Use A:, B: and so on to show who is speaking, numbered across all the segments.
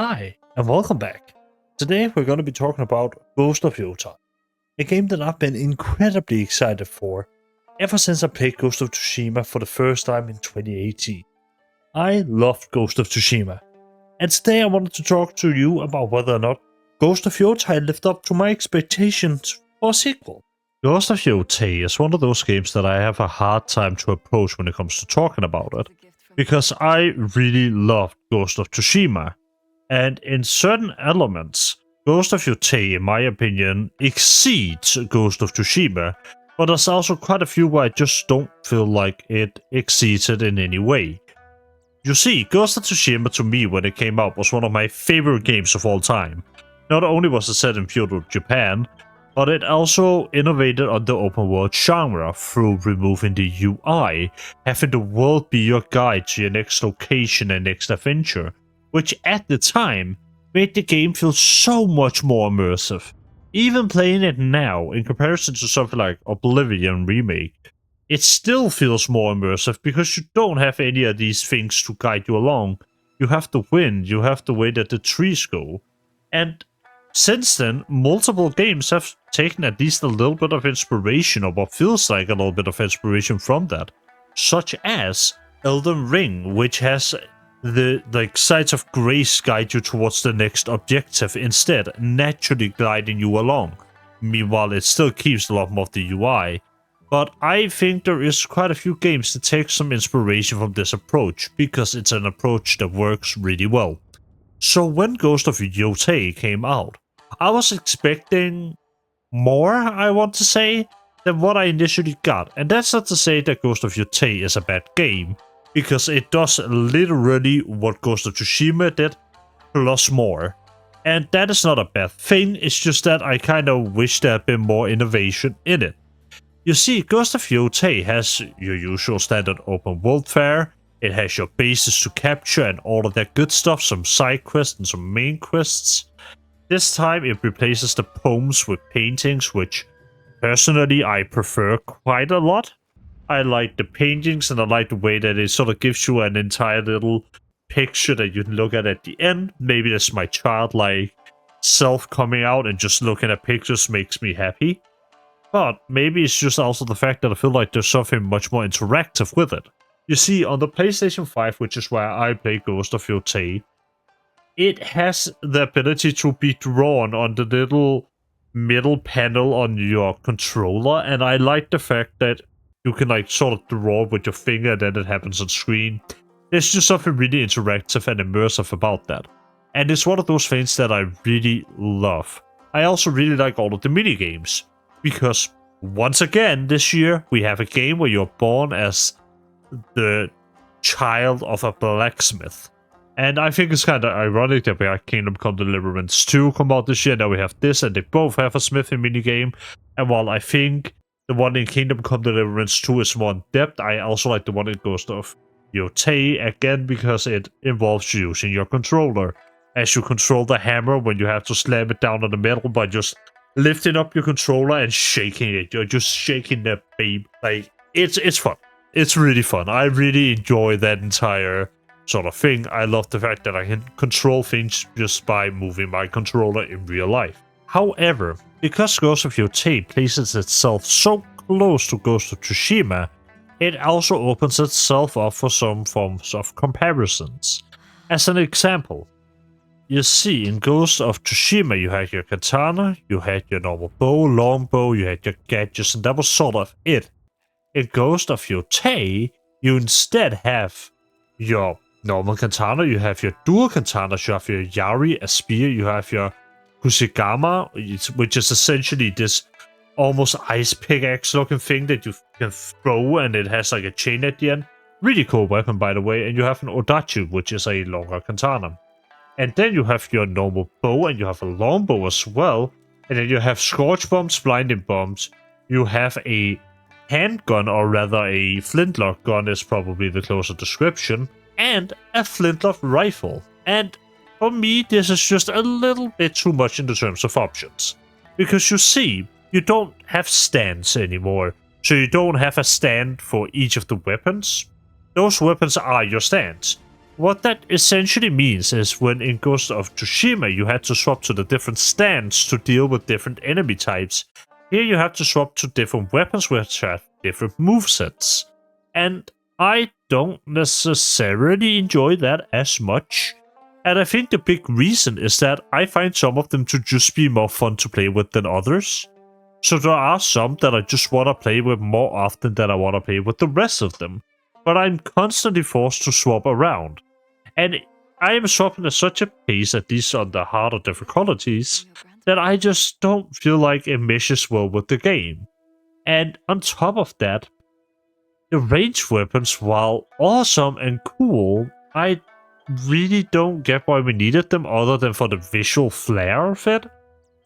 A: Hi, and welcome back. Today we're going to be talking about Ghost of Yotei, a game that I've been incredibly excited for ever since I played Ghost of Tsushima for the first time in 2018. I loved Ghost of Tsushima, and today I wanted to talk to you about whether or not Ghost of Yotei lived up to my expectations for a sequel. Ghost of Yotei is one of those games that I have a hard time to approach when it comes to talking about it, because I really loved Ghost of Tsushima. And in certain elements, Ghost of Yotei, in my opinion, exceeds Ghost of Tsushima, but there's also quite a few where I just don't feel like it exceeds it in any way. You see, Ghost of Tsushima to me when it came out was one of my favorite games of all time. Not only was it set in feudal Japan, but it also innovated on the open world genre through removing the UI, having the world be your guide to your next location and next adventure, which at the time made the game feel so much more immersive. Even playing it now, in comparison to something like Oblivion Remake, it still feels more immersive because you don't have any of these things to guide you along. You have the wind, you have the way that the trees go. And since then, multiple games have taken at least a little bit of inspiration, or what feels like a little bit of inspiration from that, such as Elden Ring, which has the sides of grace guide you towards the next objective instead, naturally gliding you along. Meanwhile, it still keeps a lot more of the UI, but I think there is quite a few games that take some inspiration from this approach, because it's an approach that works really well. So when Ghost of Yotei came out, I was expecting more, I want to say, than what I initially got. And that's not to say that Ghost of Yotei is a bad game, because it does literally what Ghost of Tsushima did, plus more. And that is not a bad thing, it's just that I kind of wish there had been more innovation in it. You see, Ghost of Yotei has your usual standard open world fare, it has your bases to capture and all of that good stuff, some side quests and some main quests. This time it replaces the poems with paintings, which personally I prefer quite a lot. I like the paintings and I like the way that it sort of gives you an entire little picture that you can look at the end. Maybe that's my childlike self coming out and just looking at pictures makes me happy. But maybe it's just also the fact that I feel like there's something much more interactive with it. You see, on the PlayStation 5, which is where I play Ghost of Yotei, it has the ability to be drawn on the little middle panel on your controller, and I like the fact that you can sort of draw with your finger and then it happens on screen. There's just something really interactive and immersive about that. And it's one of those things that I really love. I also really like all of the mini games, because once again this year we have a game where you're born as the child of a blacksmith. And I think it's kind of ironic that we had Kingdom Come Deliverance 2 come out this year, now we have this, and they both have a smithing minigame. And while I think the one in Kingdom Come Deliverance 2 is more in depth, I also like the one in Ghost of Yotei, again because it involves using your controller. As you control the hammer when you have to slam it down on the metal by just lifting up your controller and shaking it. You're just shaking that babe. It's fun. It's really fun. I really enjoy that entire sort of thing. I love the fact that I can control things just by moving my controller in real life. However, because Ghost of Yotei places itself so close to Ghost of Tsushima, it also opens itself up for some forms of comparisons. As an example, you see, in Ghost of Tsushima you had your katana, you had your normal bow, longbow, you had your gadgets, and that was sort of it. In Ghost of Yotei, you instead have your normal katana, you have your dual katanas, you have your yari, a spear, you have your Kushigama, which is essentially this almost ice pickaxe looking thing that you can throw and it has like a chain at the end. Really cool weapon, by the way. And you have an Odachi, which is a longer katana. And then you have your normal bow and you have a longbow as well. And then you have scorch bombs, blinding bombs. You have a handgun, or rather a flintlock gun is probably the closer description, and a flintlock rifle. And for me, this is just a little bit too much in the terms of options. Because you see, you don't have stands anymore. So you don't have a stand for each of the weapons. Those weapons are your stands. what that essentially means is when in Ghost of Tsushima you had to swap to the different stands to deal with different enemy types, here you have to swap to different weapons which have different movesets. And I don't necessarily enjoy that as much. And I think the big reason is that I find some of them to just be more fun to play with than others. So there are some that I just want to play with more often than I want to play with the rest of them. But I'm constantly forced to swap around. And I am swapping at such a pace, at least on the harder difficulties, that I just don't feel like it meshes well with the game. And on top of that, the ranged weapons, while awesome and cool, I really don't get why we needed them other than for the visual flair of it.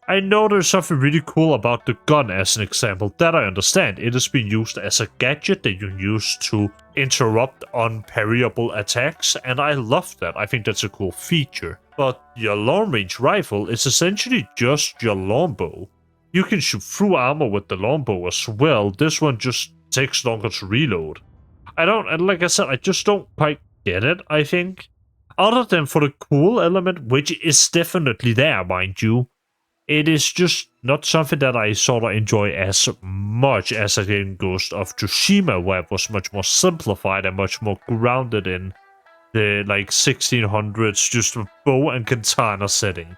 A: I know there's something really cool about the gun as an example, that I understand. It has been used as a gadget that you use to interrupt unparryable attacks, and I love that. I think that's a cool feature. But your long-range rifle is essentially just your longbow. You can shoot through armor with the longbow as well. This one just takes longer to reload. Like I said, I just don't quite get it, I think. Other than for the cool element, which is definitely there, mind you, it is just not something that I sort of enjoy as much as again Ghost of Tsushima, where it was much more simplified and much more grounded in the like 1600s, just a bow and katana setting.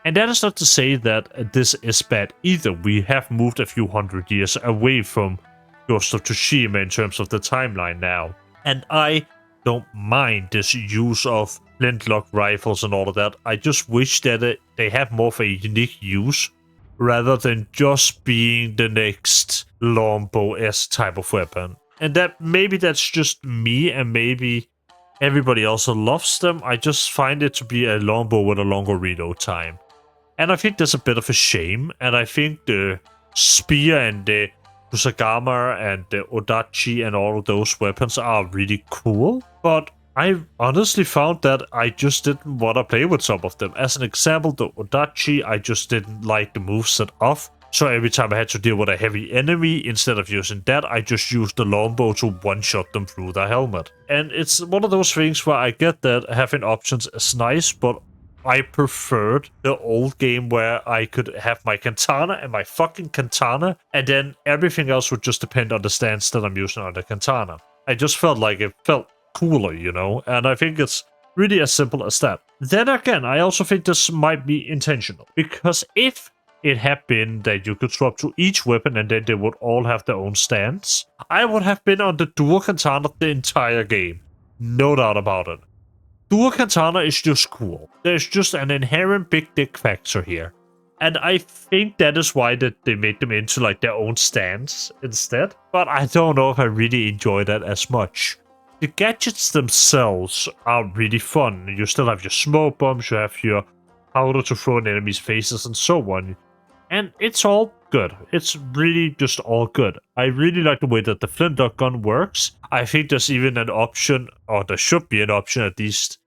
A: And that is not to say that this is bad either. We have moved a few hundred years away from Ghost of Tsushima in terms of the timeline now. And I don't mind this use of flintlock rifles and all of that. I just wish that they have more of a unique use rather than just being the next longbow-esque type of weapon. And that maybe that's just me and maybe everybody else loves them. I just find it to be a longbow with a longer reload time. And I think that's a bit of a shame. And I think the spear and the Kusagama and the Odachi and all of those weapons are really cool. But I honestly found that I just didn't want to play with some of them. As an example, the Odachi, I just didn't like the moveset off. So every time I had to deal with a heavy enemy, instead of using that, I just used the longbow to one-shot them through the helmet. And it's one of those things where I get that having options is nice, but I preferred the old game where I could have my katana and my fucking katana, and then everything else would just depend on the stance that I'm using on the katana. I just felt like it felt cooler, you know, and I think it's really as simple as that. Then again, I also think this might be intentional, because if it had been that you could swap to each weapon and then they would all have their own stance, I would have been on the dual katana the entire game. No doubt about it. Dual katana is just cool. There's just an inherent big dick factor here. And I think that is why that they made them into like their own stance instead. But I don't know if I really enjoy that as much. The gadgets themselves are really fun. You still have your smoke bombs, you have your powder to throw in enemies' faces and so on. And it's all good. It's really just all good. I really like the way that the flintlock gun works. I think there's even an option, or there should be an option at least,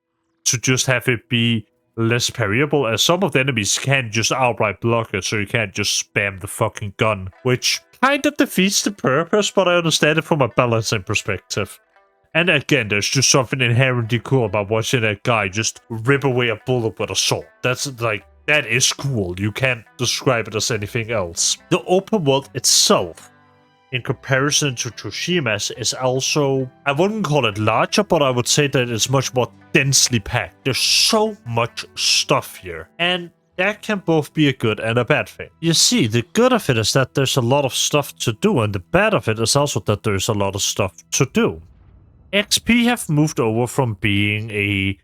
A: to just have it be less parryable, as some of the enemies can just outright block it, so you can't just spam the fucking gun, which kind of defeats the purpose, but I understand it from a balancing perspective. And again, there's just something inherently cool about watching that guy just rip away a bullet with a sword. That's like, that is cool. You can't describe it as anything else. The open world itself, in comparison to Tsushima's, is also, I wouldn't call it larger, but I would say that it's much more densely packed. There's so much stuff here. And that can both be a good and a bad thing. You see, the good of it is that there's a lot of stuff to do, and the bad of it is also that there's a lot of stuff to do. XP have moved over from being a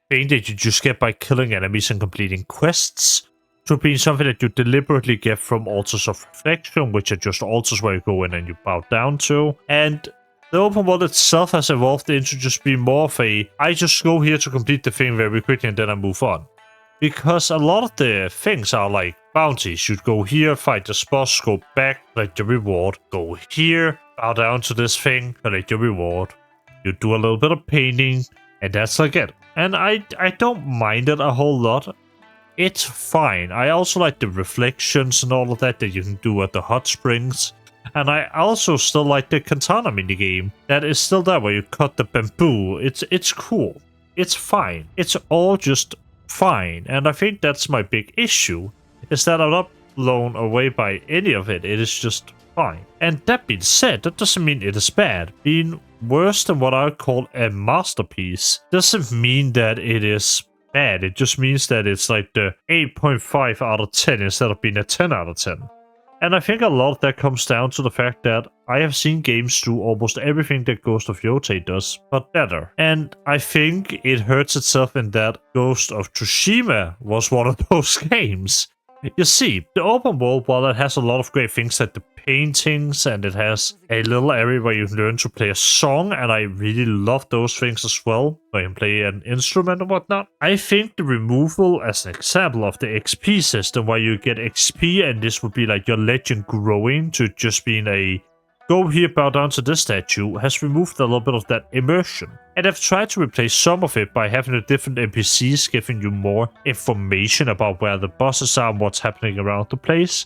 A: thing that you just get by killing enemies and completing quests, to being something that you deliberately get from altars of reflection, which are just altars where you go in and you bow down to. And the open world itself has evolved into just being more of a, I just go here to complete the thing very quickly and then I move on. Because a lot of the things are like bounties. You'd go here, fight this boss, go back, collect your reward, go here, bow down to this thing, collect your reward. You do a little bit of painting, and that's like it. And I don't mind it a whole lot. It's fine. I also like the reflections and all of that you can do at the hot springs. And I also still like the katana minigame that is still there where you cut the bamboo. It's cool. it's fine. It's all just fine. And I think that's my big issue, is that I'm not blown away by any of it. It is just fine. And that being said, that doesn't mean it is bad. Being worse than what I would call a masterpiece doesn't mean that it is bad. It just means that it's like the 8.5 out of 10 instead of being a 10 out of 10. And I think a lot of that comes down to the fact that I have seen games do almost everything that Ghost of Yotei does, but better. And I think it hurts itself in that Ghost of Tsushima was one of those games. You see, the open world, while it has a lot of great things like the paintings, and it has a little area where you can learn to play a song, and I really love those things as well, where you can play an instrument and whatnot. I think the removal, as an example, of the XP system, where you get XP and this would be like your legend growing to just being a go here, bow down to this statue, has removed a little bit of that immersion. And I've tried to replace some of it by having the different NPCs giving you more information about where the bosses are and what's happening around the place,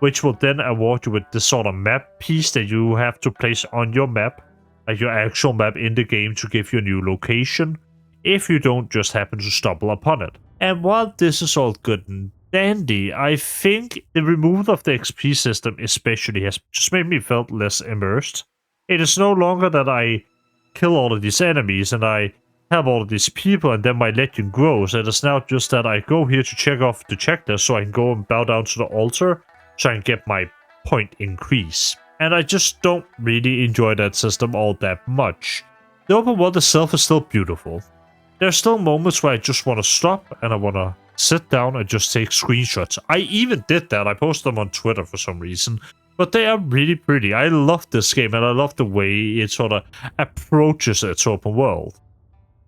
A: which will then award you with this sort of map piece that you have to place on your map, like your actual map in the game, to give you a new location, if you don't just happen to stumble upon it. And while this is all good and dandy, I think the removal of the XP system especially has just made me felt less immersed. It is no longer that I kill all of these enemies and I help all of these people and then my legend grows. It is now just that I go here to check off the checklist so I can go and bow down to the altar so I can get my point increase. And I just don't really enjoy that system all that much. The open world itself is still beautiful. There are still moments where I just want to stop and I want to sit down and just take screenshots. I even did that. I posted them on Twitter for some reason. But they are really pretty. I love this game and I love the way it sort of approaches its open world.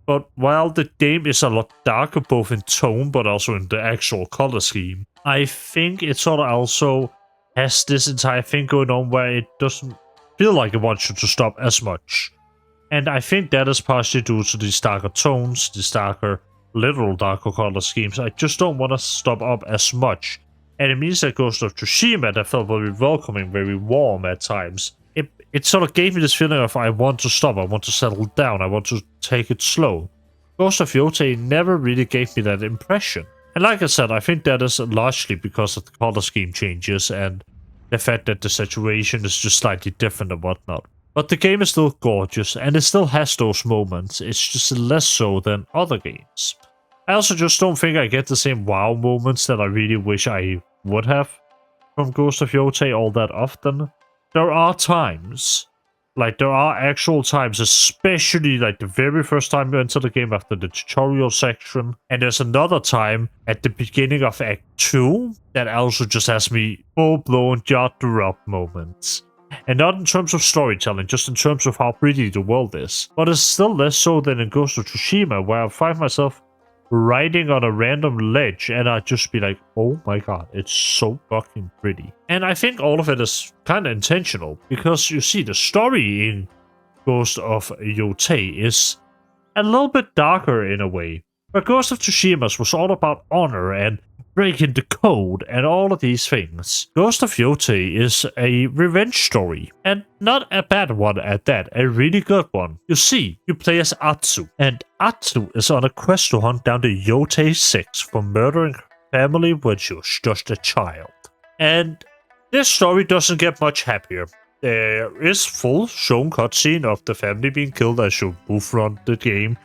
A: But while the game is a lot darker both in tone but also in the actual color scheme, I think it sort of also has this entire thing going on where it doesn't feel like it wants you to stop as much. And I think that is partially due to these darker tones, these darker, literal darker color schemes. I just don't want to stop up as much. And it means that Ghost of Tsushima, that felt very welcoming, very warm at times. It sort of gave me this feeling of I want to stop, I want to settle down, I want to take it slow. Ghost of Yotei never really gave me that impression. And like I said, I think that is largely because of the color scheme changes and the fact that the situation is just slightly different and whatnot. But the game is still gorgeous and it still has those moments, it's just less so than other games. I also just don't think I get the same wow moments that I really wish I would have from Ghost of Yotei all that often. There are times, like there are actual times, especially like the very first time you enter the game after the tutorial section, and there's another time at the beginning of Act 2 that also just has me full-blown jaw-drop moments. And not in terms of storytelling, just in terms of how pretty the world is. But it's still less so than in Ghost of Tsushima, where I find myself riding on a random ledge and I'd just be like, oh my god, it's so fucking pretty. And I think all of it is kind of intentional, because you see the story in Ghost of Yotei is a little bit darker in a way. But Ghost of Tsushima's was all about honor and breaking the code and all of these things. Ghost of Yotei is a revenge story, and not a bad one at that, a really good one. You see, you play as Atsu, and Atsu is on a quest to hunt down the Yotei 6 for murdering her family when she was just a child. And this story doesn't get much happier. There is full shown cutscene of the family being killed as you move around the game,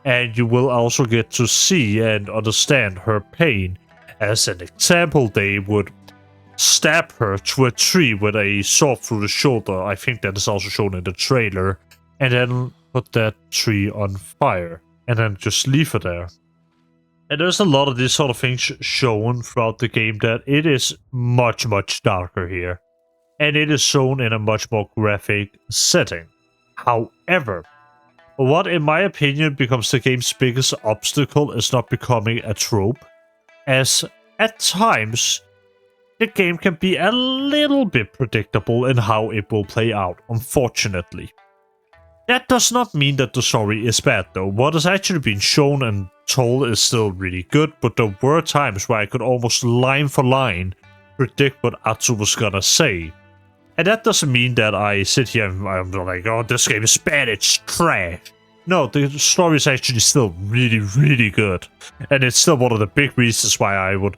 A: and you will also get to see and understand her pain. As an example, they would stab her to a tree with a sword through the shoulder. I think that is also shown in the trailer. And then put that tree on fire. And then just leave her there. And there's a lot of these sort of things shown throughout the game, that it is much, much darker here. And it is shown in a much more graphic setting. However, what in my opinion becomes the game's biggest obstacle is not becoming a trope, as at times the game can be a little bit predictable in how it will play out, unfortunately. That does not mean that the story is bad though. What has actually been shown and told is still really good, but there were times where I could almost line for line predict what Atsu was gonna say. And that doesn't mean that I sit here and I'm like, oh, this game is bad, it's trash. No, the story is actually still really, really good. And it's still one of the big reasons why I would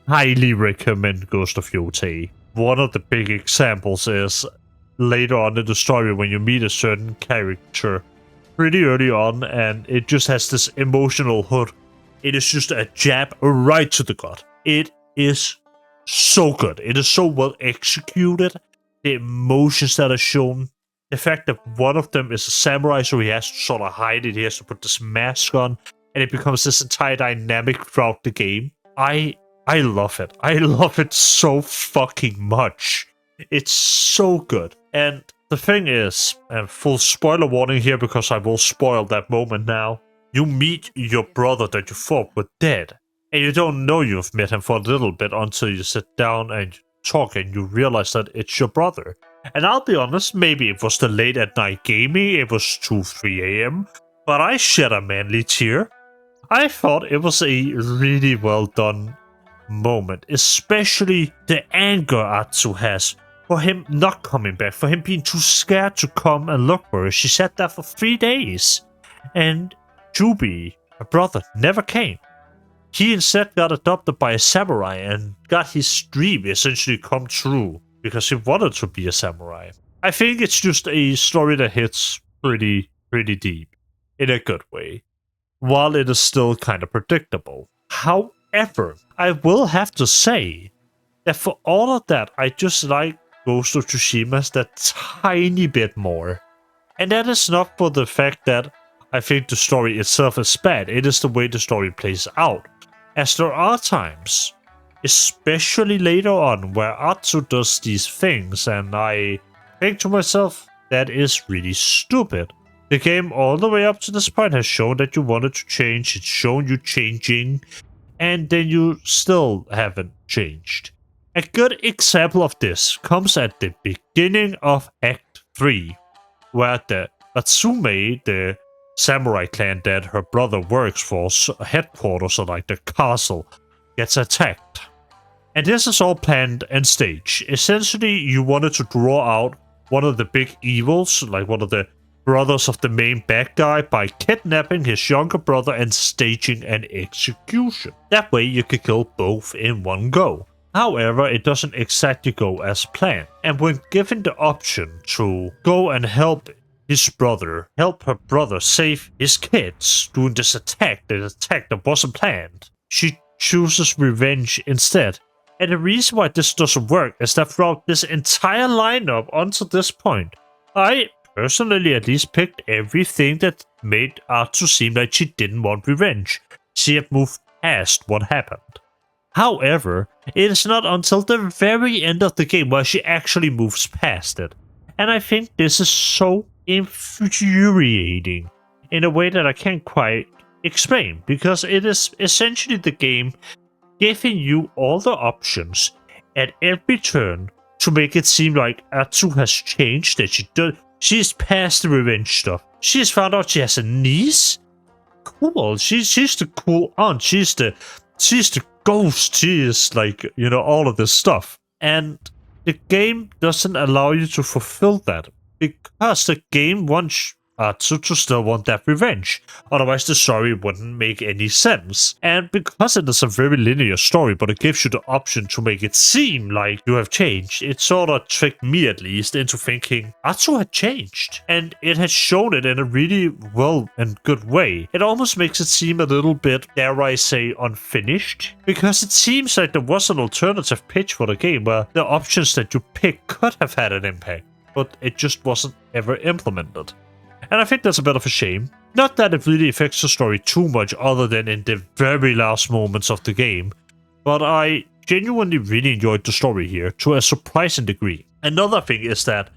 A: highly recommend Ghost of Yotei. One of the big examples is later on in the story when you meet a certain character pretty early on, and it just has this emotional hook. It is just a jab right to the gut. It is so good. It is so well executed. The emotions that are shown, the fact that one of them is a samurai, so he has to sort of hide it, he has to put this mask on, and it becomes this entire dynamic throughout the game. I love it. I love it so fucking much. It's so good. And the thing is, and full spoiler warning here because I will spoil that moment now, you meet your brother that you thought was dead. And you don't know you've met him for a little bit until you sit down and talk and you realize that it's your brother. And I'll be honest, maybe it was the late at night gaming, it was 2-3 a.m., but I shed a manly tear. I thought it was a really well done moment, especially the anger Atsu has for him not coming back, for him being too scared to come and look for her. She sat there for 3 days, and Jubi, her brother, never came. He instead got adopted by a samurai and got his dream essentially come true because he wanted to be a samurai. I think it's just a story that hits pretty deep in a good way, while it is still kind of predictable. However, I will have to say that for all of that, I just like Ghost of Tsushima that tiny bit more. And that is not for the fact that I think the story itself is bad, it is the way the story plays out. As there are times, especially later on, where Atsu does these things, and I think to myself, that is really stupid. The game all the way up to this point has shown that you wanted to change, it's shown you changing, and then you still haven't changed. A good example of this comes at the beginning of Act 3, where the Atsume, the samurai clan that her brother works for, headquarters or like the castle, gets attacked. And this is all planned and staged. Essentially, you wanted to draw out one of the big evils, like one of the brothers of the main bad guy, by kidnapping his younger brother and staging an execution. That way you could kill both in one go. However, it doesn't exactly go as planned. And when given the option to go and help her brother save his kids during this attack that wasn't planned, she chooses revenge instead. And the reason why this doesn't work is that throughout this entire lineup until this point, I personally at least picked everything that made Atsu seem like she didn't want revenge. She had moved past what happened. However, it is not until the very end of the game where she actually moves past it. And I think this is so infuriating in a way that I can't quite explain, because it is essentially the game giving you all the options at every turn to make it seem like Atsu has changed, that she's past the revenge stuff. She's found out she has a niece. Cool. She's the cool aunt. She's the ghost. She is like, all of this stuff. And the game doesn't allow you to fulfill that, because the game wants Atsu to still want that revenge. Otherwise the story wouldn't make any sense. And because it is a very linear story, but it gives you the option to make it seem like you have changed, it sort of tricked me at least into thinking Atsu had changed. And it has shown it in a really well and good way. It almost makes it seem a little bit, dare I say, unfinished, because it seems like there was an alternative pitch for the game where the options that you pick could have had an impact, but it just wasn't ever implemented. And I think that's a bit of a shame. Not that it really affects the story too much other than in the very last moments of the game, but I genuinely really enjoyed the story here to a surprising degree. Another thing is that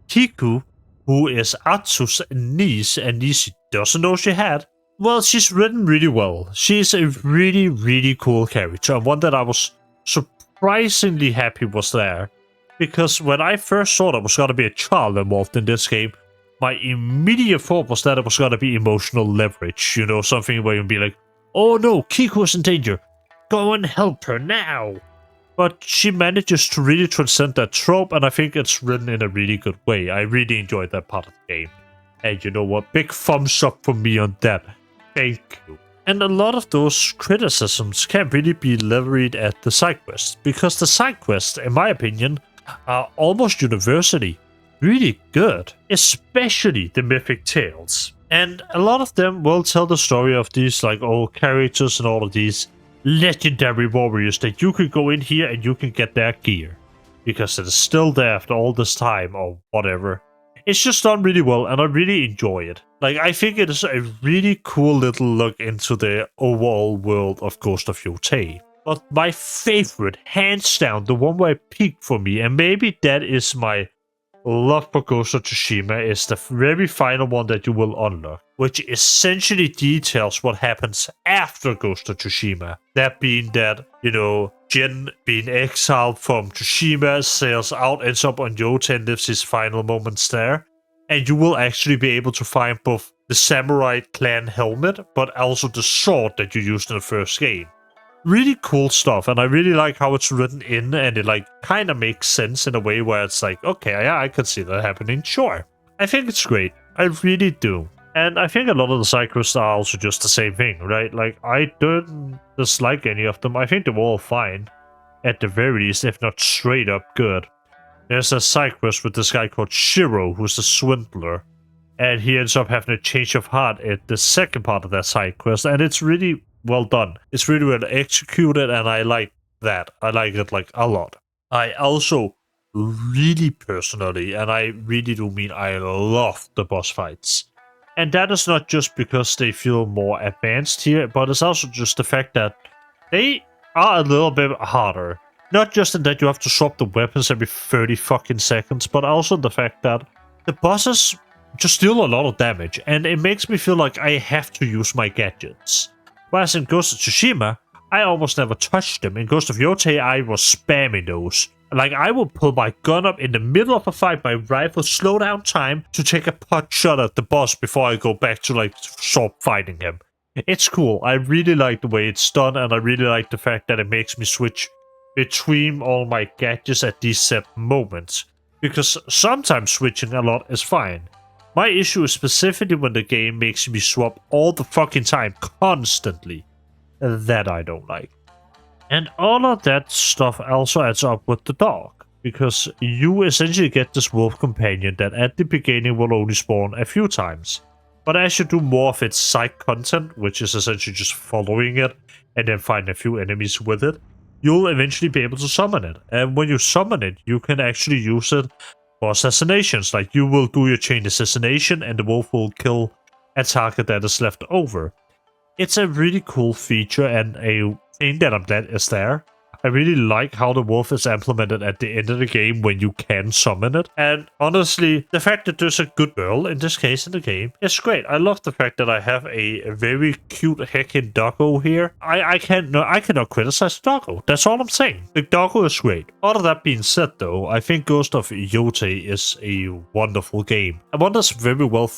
A: Kiku, who is Atsu's niece, and niece she doesn't know she had, well, she's written really well. She's a really cool character, and one that I was surprisingly happy was there. Because when I first saw there was going to be a child involved in this game, my immediate thought was that it was going to be emotional leverage, something where you'd be like, oh no, Kiku's in danger, go and help her now. But she manages to really transcend that trope, and I think it's written in a really good way. I really enjoyed that part of the game. And you know what? Big thumbs up for me on that. Thank you. And a lot of those criticisms can't really be levied at the side quests, because the side quests, in my opinion, are almost universally really good, especially the mythic tales. And a lot of them will tell the story of these like old characters and all of these legendary warriors that you can go in here and you can get their gear, because it is still there after all this time or whatever. It's just done really well, and I really enjoy it. Like, I think it is a really cool little look into the overall world of Ghost of Yotei. But my favorite, hands down, the one where it peaked for me, and maybe that is my love for Ghost of Tsushima, is the very final one that you will unlock, which essentially details what happens after Ghost of Tsushima. That being that, you know, Jin being exiled from Tsushima, sails out, ends up on Yotei and lives his final moments there. And you will actually be able to find both the samurai clan helmet, but also the sword that you used in the first game. Really cool stuff, and I really like how it's written in, and it like kind of makes sense in a way where it's like, okay, yeah, I could see that happening, sure. I think it's great, I really do. And I think a lot of the side quests are also just the same thing, right? Like, I don't dislike any of them, I think they're all fine, at the very least, if not straight up good. There's a side quest with this guy called Shiro, who's a swindler, and he ends up having a change of heart at the second part of that side quest, and it's really well done. It's really well executed, and I like that. I like it like a lot. I also really personally, and I really do mean I love the boss fights. And that is not just because they feel more advanced here, but it's also just the fact that they are a little bit harder. Not just in that you have to swap the weapons every 30 fucking seconds, but also the fact that the bosses just deal a lot of damage, and it makes me feel like I have to use my gadgets. Whereas in Ghost of Tsushima, I almost never touched them. In Ghost of Yotei, I was spamming those. Like, I would pull my gun up in the middle of a fight, my rifle, slow down time to take a pot shot at the boss before I go back to, like, stop fighting him. It's cool. I really like the way it's done, and I really like the fact that it makes me switch between all my gadgets at these set moments. Because sometimes switching a lot is fine. My issue is specifically when the game makes me swap all the fucking time, constantly. That I don't like. And all of that stuff also adds up with the dog, because you essentially get this wolf companion that at the beginning will only spawn a few times. But as you do more of its side content, which is essentially just following it and then find a few enemies with it, you'll eventually be able to summon it. And when you summon it, you can actually use it for assassinations. Like, you will do your chain assassination and the wolf will kill a target that is left over. It's a really cool feature and a thing that I'm glad is there. I really like how the wolf is implemented at the end of the game when you can summon it. And honestly, the fact that there's a good girl, in this case in the game, is great. I love the fact that I have a very cute heckin' doggo here. I cannot criticize the doggo. That's all I'm saying. The doggo is great. All of that being said though, I think Ghost of Yotei is a wonderful game. And one that's very well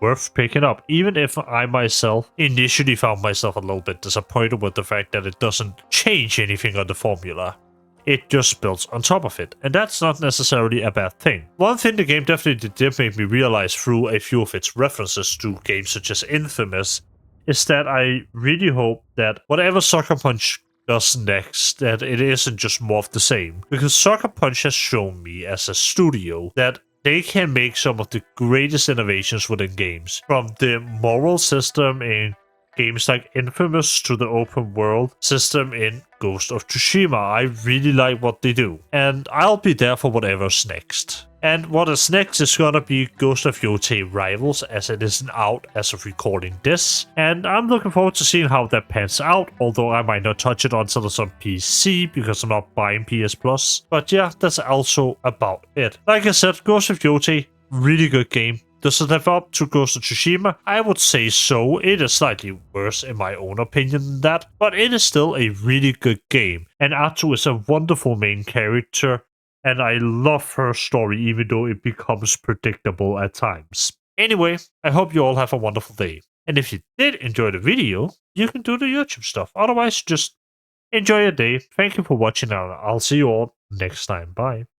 A: worth picking up, even if I myself initially found myself a little bit disappointed with the fact that it doesn't change anything on the formula. It just builds on top of it, and that's not necessarily a bad thing. One thing the game definitely did make me realize through a few of its references to games such as Infamous is that I really hope that whatever Sucker Punch does next, that it isn't just more of the same. Because Sucker Punch has shown me as a studio that they can make some of the greatest innovations within games. From the moral system in games like Infamous to the open world system in Ghost of Tsushima. I really like what they do. And I'll be there for whatever's next. And what is next is gonna be Ghost of Yotei Rivals, as it isn't out as of recording this. And I'm looking forward to seeing how that pans out, although I might not touch it until it's on PC, because I'm not buying PS Plus. But yeah, that's also about it. Like I said, Ghost of Yotei, really good game. Does it live up to Ghost of Tsushima? I would say so. It is slightly worse in my own opinion than that, but it is still a really good game. And Atsu is a wonderful main character, and I love her story even though it becomes predictable at times. Anyway, I hope you all have a wonderful day. And if you did enjoy the video, you can do the YouTube stuff. Otherwise, just enjoy your day. Thank you for watching, and I'll see you all next time. Bye.